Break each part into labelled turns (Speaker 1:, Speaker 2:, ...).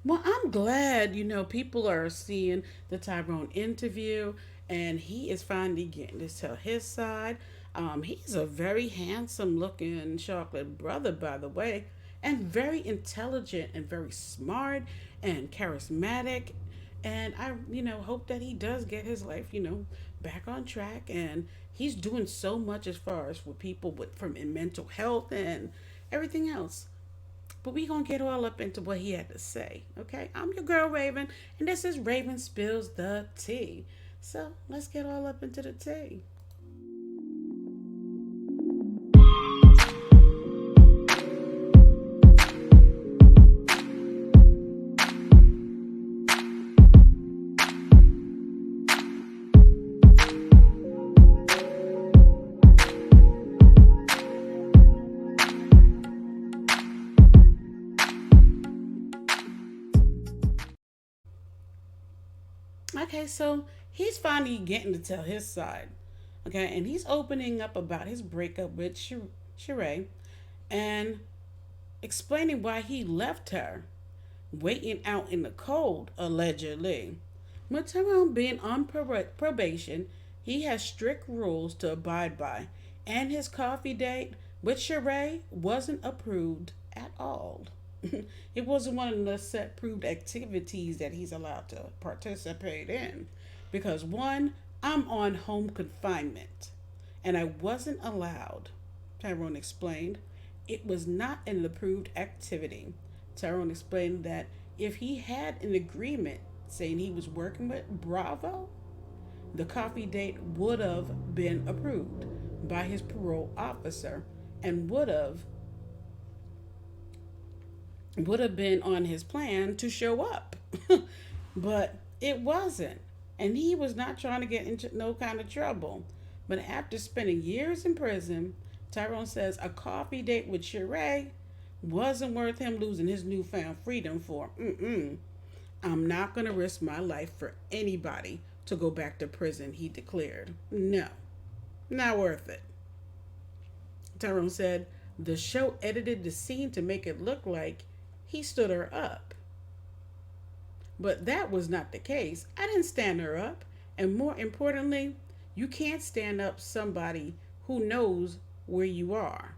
Speaker 1: Well, I'm glad, people are seeing the Tyrone interview and he is finally getting to tell his side. He's a very handsome looking chocolate brother, by the way, and very intelligent and very smart and charismatic. And I, hope that he does get his life, back on track. And he's doing so much as far as with people from in mental health and everything else. But we gonna get all up into what he had to say. Okay, I'm your girl Raven, and this is Raven Spills the Tea. So let's get all up into the tea. Okay, so he's finally getting to tell his side. Okay, and he's opening up about his breakup with Sheree and explaining why he left her waiting out in the cold, allegedly. With Tyrone being on probation, he has strict rules to abide by, and his coffee date with Sheree wasn't approved at all. It wasn't one of the set proved activities that he's allowed to participate in. Because one, I'm on home confinement and I wasn't allowed, Tyrone explained. It was not an approved activity. Tyrone explained that if he had an agreement saying he was working with Bravo, the coffee date would have been approved by his parole officer and would have been on his plan to show up. But it wasn't. And he was not trying to get into no kind of trouble. But after spending years in prison, Tyrone says a coffee date with Sheree wasn't worth him losing his newfound freedom for. I'm not going to risk my life for anybody to go back to prison, he declared. No, not worth it. Tyrone said the show edited the scene to make it look like he stood her up. But that was not the case. I didn't stand her up. And more importantly, you can't stand up somebody who knows where you are.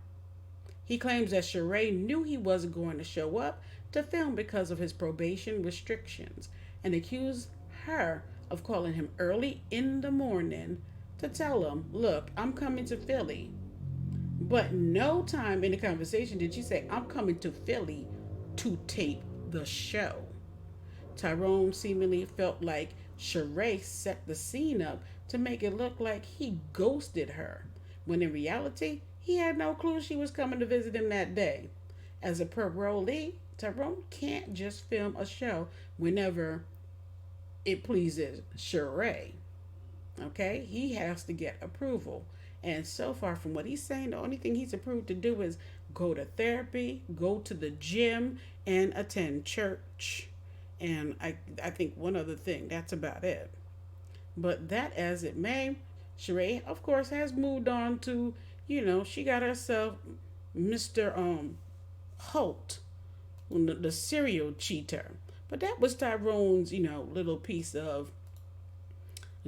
Speaker 1: He claims that Sheree knew he wasn't going to show up to film because of his probation restrictions and accused her of calling him early in the morning to tell him, look, I'm coming to Philly. But no time in the conversation did she say, I'm coming to Philly to tape the show. Tyrone seemingly felt like Sheree set the scene up to make it look like he ghosted her, when in reality, he had no clue she was coming to visit him that day. As a parolee, Tyrone can't just film a show whenever it pleases Sheree. Okay? He has to get approval. And so far from what he's saying, the only thing he's approved to do is go to therapy, go to the gym, and attend church. And I think one other thing, that's about it. But that as it may, Sheree, of course, has moved on to, she got herself Mr. Holt, the serial cheater. But that was Tyrone's, little piece of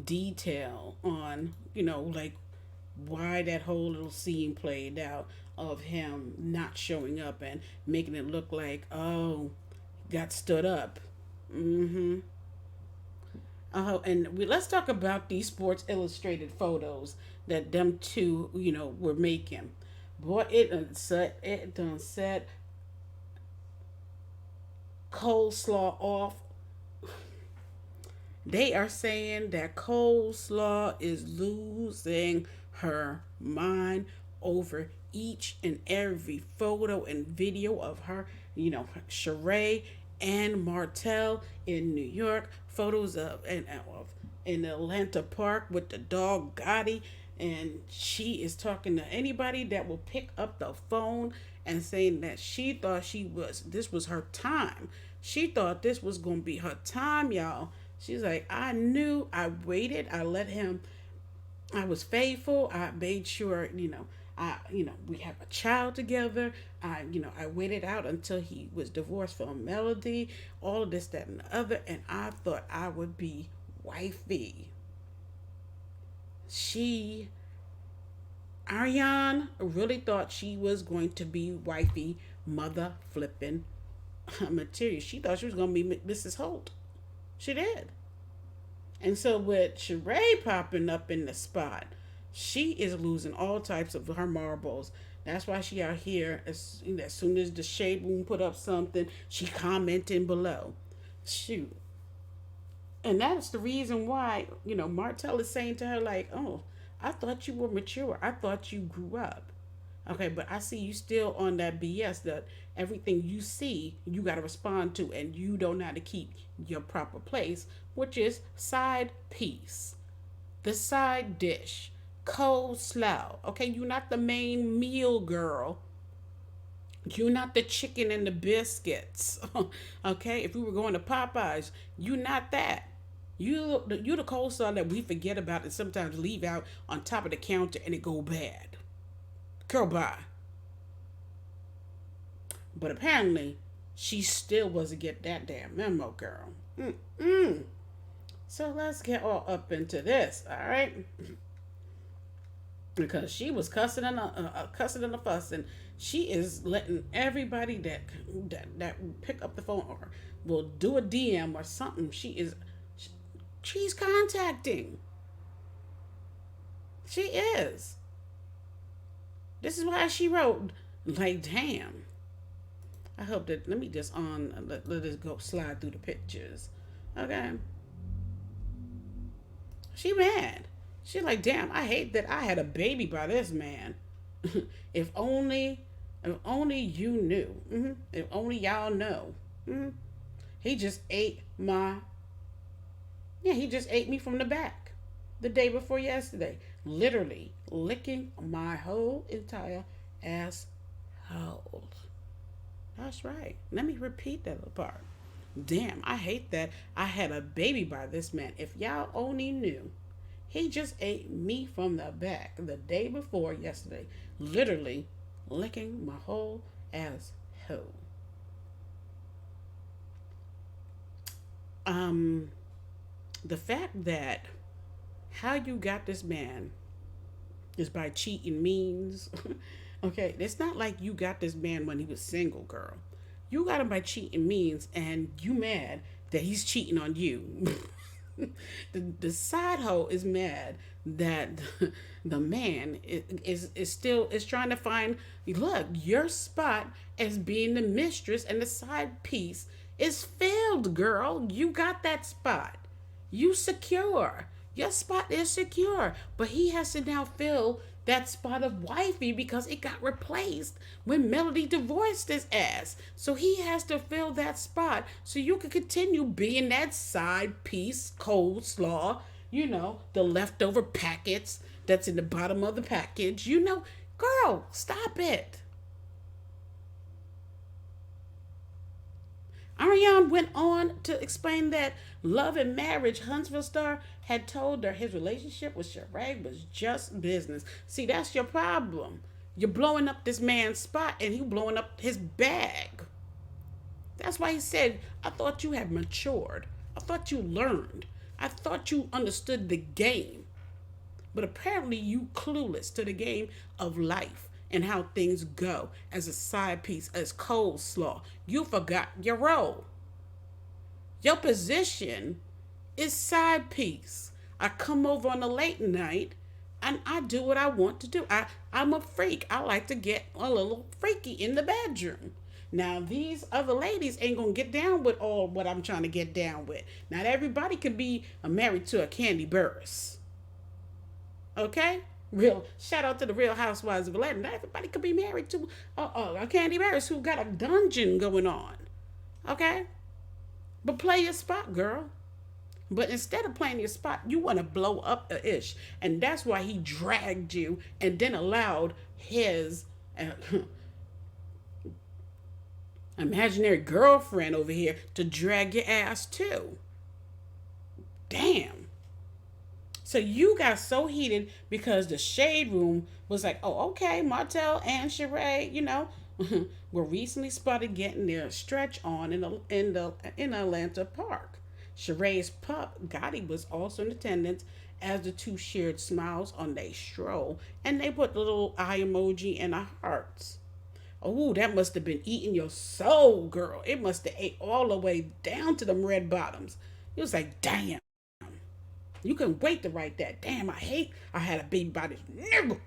Speaker 1: detail on, like why that whole little scene played out of him not showing up and making it look like, oh, got stood up. Mm-hmm. Let's talk about these Sports Illustrated photos that them two, were making. Boy, it done set coleslaw off. They are saying that coleslaw is losing her mind over each and every photo and video of her, Sheree and Martell in New York, photos of in Atlanta Park with the dog Gotti, and she is talking to anybody that will pick up the phone and saying that she thought this was her time. She thought this was gonna be her time, y'all. She's like, I knew, I waited, I let him, I was faithful, I made sure, We have a child together. I waited out until he was divorced from Melody, all of this, that, and the other, and I thought I would be wifey. She, Arionne, really thought she was going to be wifey, mother flipping material. She thought she was going to be Mrs. Holt. She did. And so with Sheree popping up in the spot, she is losing all types of her marbles. That's why she out here, as soon as the Shade Room put up something, she commenting below. Shoot. And that's the reason why, Martell is saying to her, like, oh, I thought you were mature. I thought you grew up. Okay, but I see you still on that BS that everything you see, you got to respond to, and you don't know how to keep your proper place, which is side piece, the side dish, coleslaw. Okay, you're not the main meal, girl. You're not the chicken and the biscuits. Okay, if we were going to Popeyes, you're not that. You the coleslaw that we forget about and sometimes leave out on top of the counter and it go bad. Girl, bye. But apparently, she still wasn't get that damn memo, girl. Mm-mm. So let's get all up into this, all right? Because she was cussing and a fussing. She is letting everybody that pick up the phone or will do a DM or something. She's contacting. She is. This is why she wrote, like, damn. I hope that, let me just let us go slide through the pictures. Okay. She mad. She like, damn, I hate that I had a baby by this man. if only you knew. If only y'all know. He just ate he just ate me from the back the day before yesterday. Literally licking my whole entire asshole. That's right. Let me repeat that little part. Damn, I hate that I had a baby by this man. If y'all only knew. He just ate me from the back the day before yesterday. Literally licking my whole asshole. The fact that how you got this man is by cheating means. Okay, it's not like you got this man when he was single, girl. You got him by cheating means, and you mad that he's cheating on you. the side hoe is mad that the man is still trying to find, look, your spot as being the mistress and the side piece is filled, girl. You got that spot. You secure. Your spot is secure. But he has to now fill that spot of wifey because it got replaced when Melody divorced his ass. So he has to fill that spot so you can continue being that side piece, coleslaw, the leftover packets that's in the bottom of the package. Girl, stop it. Arionne went on to explain that Love and Marriage, Huntsville Star, had told her his relationship with Sheree was just business. See, that's your problem. You're blowing up this man's spot and you blowing up his bag. That's why he said, I thought you had matured. I thought you learned. I thought you understood the game. But apparently you clueless to the game of life and how things go as a side piece, as coleslaw. You forgot your role. Your position is side piece. I come over on a late night and I do what I want to do. I'm a freak. I like to get a little freaky in the bedroom. Now, these other ladies ain't going to get down with all what I'm trying to get down with. Not everybody could be married to a Candy Burris. Okay? Shout out to the Real Housewives of Atlanta. Not everybody could be married to a Candy Burris who got a dungeon going on. Okay? But play your spot, girl. But instead of playing your spot, you want to blow up the ish. And that's why he dragged you and then allowed his imaginary girlfriend over here to drag your ass too. Damn. So you got so heated because the shade room was like, oh, okay, Martell and Sheree, were recently spotted getting their stretch on in Atlanta Park. Sheree's pup, Gotti, was also in attendance as the two shared smiles on their stroll, and they put the little eye emoji and the hearts. Oh, that must have been eating your soul, girl. It must have ate all the way down to them red bottoms. It was like, damn. You couldn't wait to write that. Damn, I had a baby by this nigga.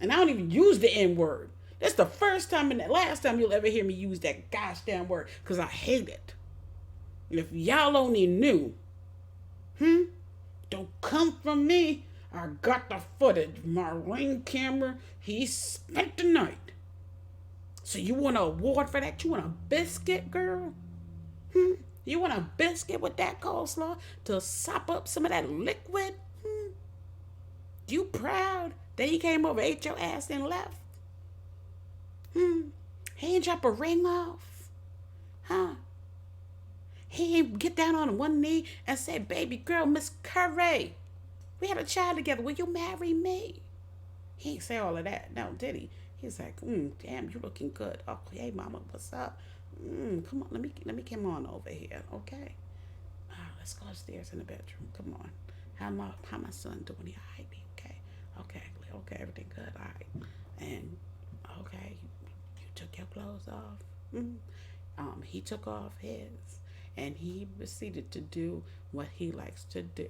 Speaker 1: And I don't even use the N word. That's the first time and the last time you'll ever hear me use that gosh damn word. Because I hate it. And if y'all only knew, don't come from me. I got the footage. My ring camera, he spent the night. So you want an award for that? You want a biscuit, girl? You want a biscuit with that coleslaw to sop up some of that liquid? You proud that he came over, ate your ass, and left? He ain't drop a ring off? Huh? He ain't get down on one knee and say, baby girl, Miss Curry, we had a child together. Will you marry me? He ain't say all of that. No, did he? He's like, damn, you looking good. Oh, hey, mama, what's up? Come on, let me come on over here, okay? Let's go upstairs in the bedroom. Come on. How my son doing? He all right, okay, everything good, all right. And okay, you took your clothes off. He took off his, and he proceeded to do what he likes to do: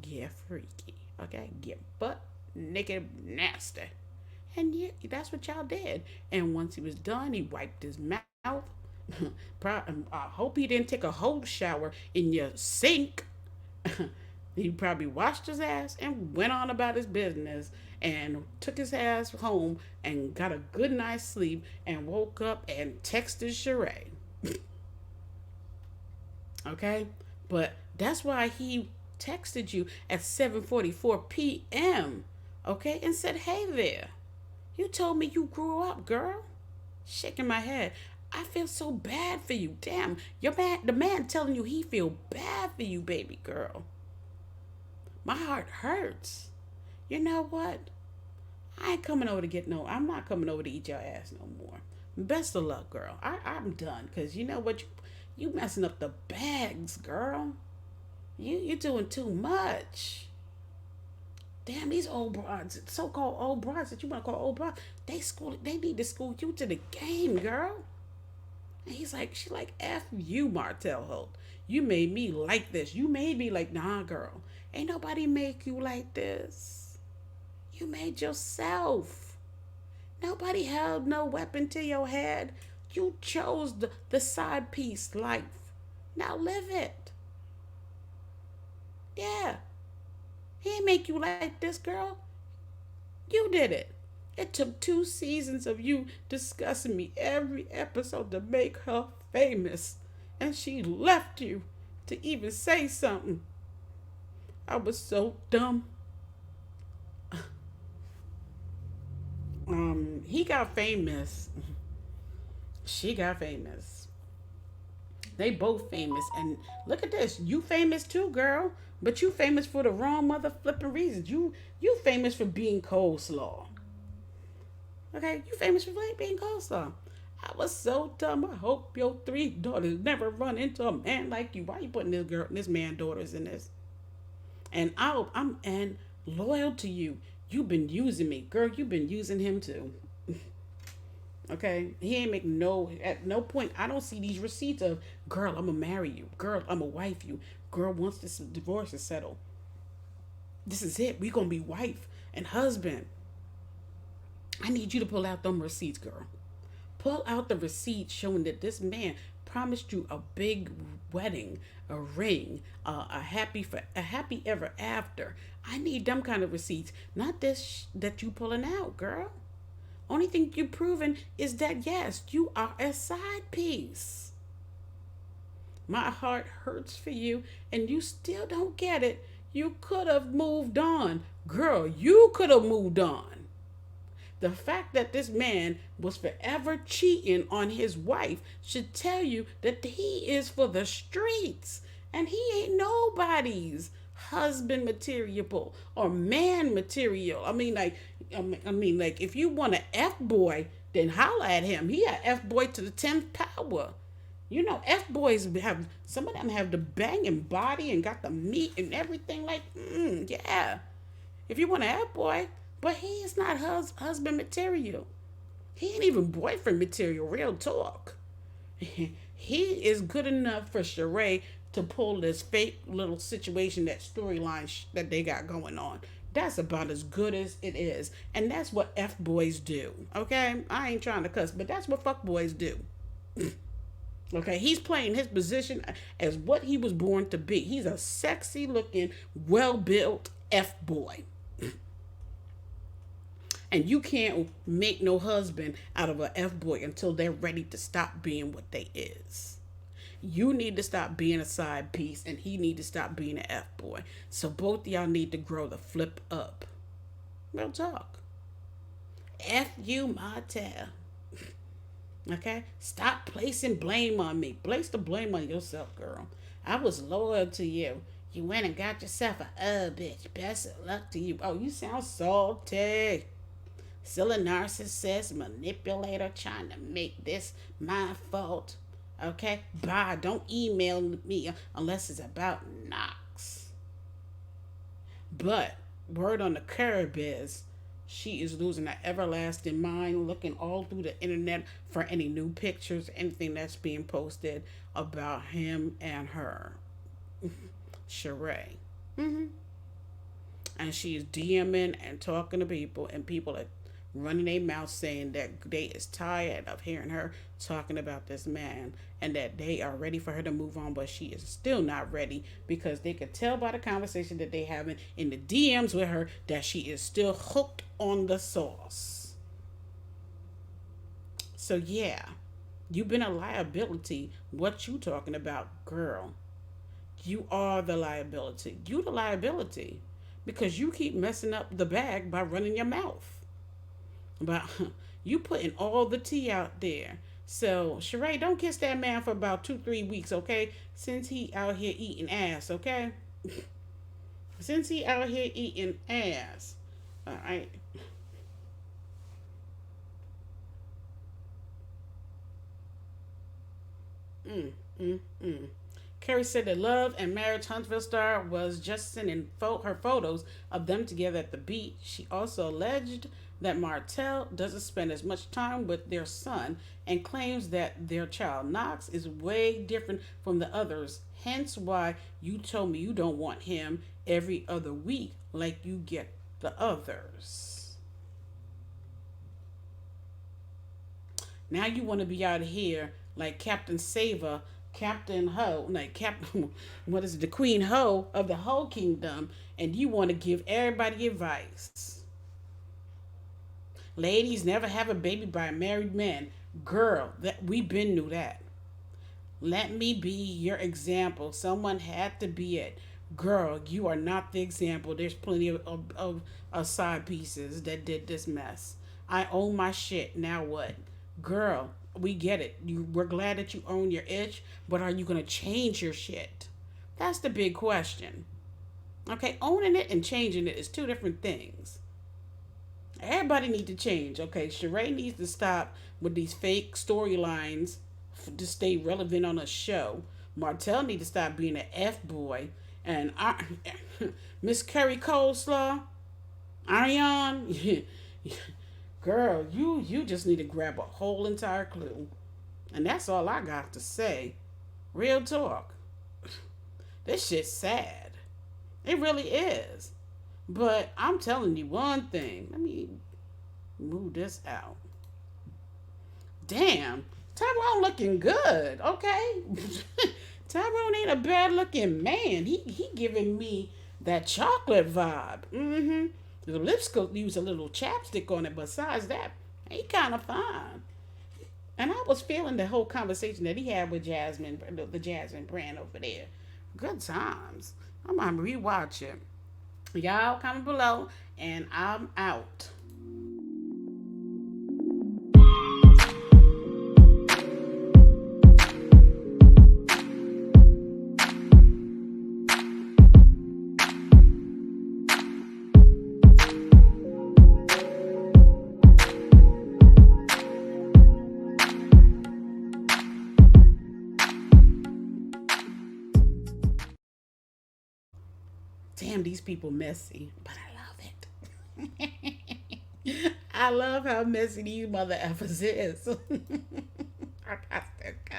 Speaker 1: get freaky, okay, get butt naked, nasty. And yeah, that's what y'all did. And once he was done, he wiped his mouth. I hope he didn't take a whole shower in your sink. He probably washed his ass and went on about his business and took his ass home and got a good night's sleep and woke up and texted Sheree. Okay? But that's why he texted you at 7:44 p.m. Okay? And said, hey there. You told me you grew up, girl. Shaking my head. I feel so bad for you. Damn, the man telling you he feel bad for you, baby girl. My heart hurts. You know what? I'm not coming over to eat your ass no more. Best of luck, girl. I'm done. Because you know what? You messing up the bags, girl. You're doing too much. Damn, these old broads, so-called old broads that you want to call old broads, they need to school you to the game, girl. And she's like, F you, Martell Holt. You made me like this. You made me like, nah, girl. Ain't nobody make you like this. You made yourself. Nobody held no weapon to your head. You chose the side piece life. Now live it. Yeah. He ain't make you like this, girl. You did it. It took 2 seasons of you discussing me every episode to make her famous. And she left you to even say something. I was so dumb. He got famous. She got famous. They both famous. And look at this. You famous too, girl. But you famous for the wrong mother flipping reasons. You famous for being coleslaw. Okay, you famous for being coleslaw. I was so dumb. I hope your 3 daughters never run into a man like you. Why you putting this man daughters in this? And I'm loyal to you. You've been using me, girl. You've been using him too. Okay, he ain't make at no point. I don't see these receipts of, girl, I'm gonna marry you. Girl, I'm gonna wife you. Girl, once this divorce is settled, this is it. We gonna be wife and husband. I need you to pull out them receipts, girl. Pull out the receipts showing that this man promised you a big wedding, a ring, a happy ever after. I need them kind of receipts, not this that you pulling out, girl. Only thing you proven is that yes, you are a side piece. My heart hurts for you, and you still don't get it. You could have moved on, girl. You could have moved on. The fact that this man was forever cheating on his wife should tell you that he is for the streets and he ain't nobody's. husband material or man material. Like if you want an F boy, then holla at him. He a F boy to the 10th power. You know, F boys have, some of them have the banging body and got the meat and everything. Like, yeah. If you want an F boy, but he is not husband material. He ain't even boyfriend material. Real talk. He is good enough for Sheree to pull this fake little situation, that storyline that they got going on. That's about as good as it is. And that's what F boys do. Okay? I ain't trying to cuss, but that's what fuck boys do. Okay? He's playing his position as what he was born to be. He's a sexy looking, well built F boy. And you can't make no husband out of a F boy until they're ready to stop being what they is. You need to stop being a side piece, and he need to stop being an F boy. So both of y'all need to grow the flip up. Real talk. F you, Martell. Okay? Stop placing blame on me. Place the blame on yourself, girl. I was loyal to you. You went and got yourself a bitch. Best of luck to you. Oh, you sound salty. Still a narcissist, manipulator, trying to make this my fault. Okay? Bye. Don't email me unless it's about Knox. But, word on the curb is, she is losing her everlasting mind, looking all through the internet for any new pictures, anything that's being posted about him and her. Sheree. And she is DMing and talking to people, and people are running their mouth saying that they is tired of hearing her talking about this man, and that they are ready for her to move on, but she is still not ready, because they could tell by the conversation that they having in the DMs with her that she is still hooked on the sauce. So yeah, you've been a liability. What you talking about, girl? You are the liability. You the liability, because you keep messing up the bag by running your mouth. But you putting all the tea out there. So, Sheree, don't kiss that man for about 2-3 weeks, okay? Since he out here eating ass, okay? Since he out here eating ass. All right. Curry said that Love and Marriage Huntsville star was just sending her photos of them together at the beach. She also alleged that Martell doesn't spend as much time with their son, and claims that their child Knox is way different from the others. Hence why you told me you don't want him every other week like you get the others. Now you want to be out here like Captain Sava, Captain Ho, like Captain, what is it, the Queen Ho of the whole kingdom, and you want to give everybody advice. Ladies, never have a baby by a married man. Girl, that we been knew that. Let me be your example. Someone had to be it. Girl, you are not the example. There's plenty of side pieces that did this mess. I own my shit. Now what? Girl, we get it. We're glad that you own your itch, but are you going to change your shit? That's the big question. Okay, owning it and changing it is two different things. Everybody needs to change. Okay, Sheree needs to stop with these fake storylines to stay relevant on a show. Martell needs to stop being an F-boy. And Miss Curry Coleslaw, Arionne, girl, you just need to grab a whole entire clue. And that's all I got to say. Real talk. This shit's sad. It really is. But I'm telling you one thing. Let me move this out. Damn. Tyrone looking good, okay? Tyrone ain't a bad looking man. He giving me that chocolate vibe. The lipstick used a little chapstick on it. Besides that, he kind of fine. And I was feeling the whole conversation that he had with Jasmine, the Jasmine brand over there. Good times. I'm going to rewatch it. Y'all comment below, and I'm out. damn, these people messy, but I love it. I love how messy these mother effers is. I got to go.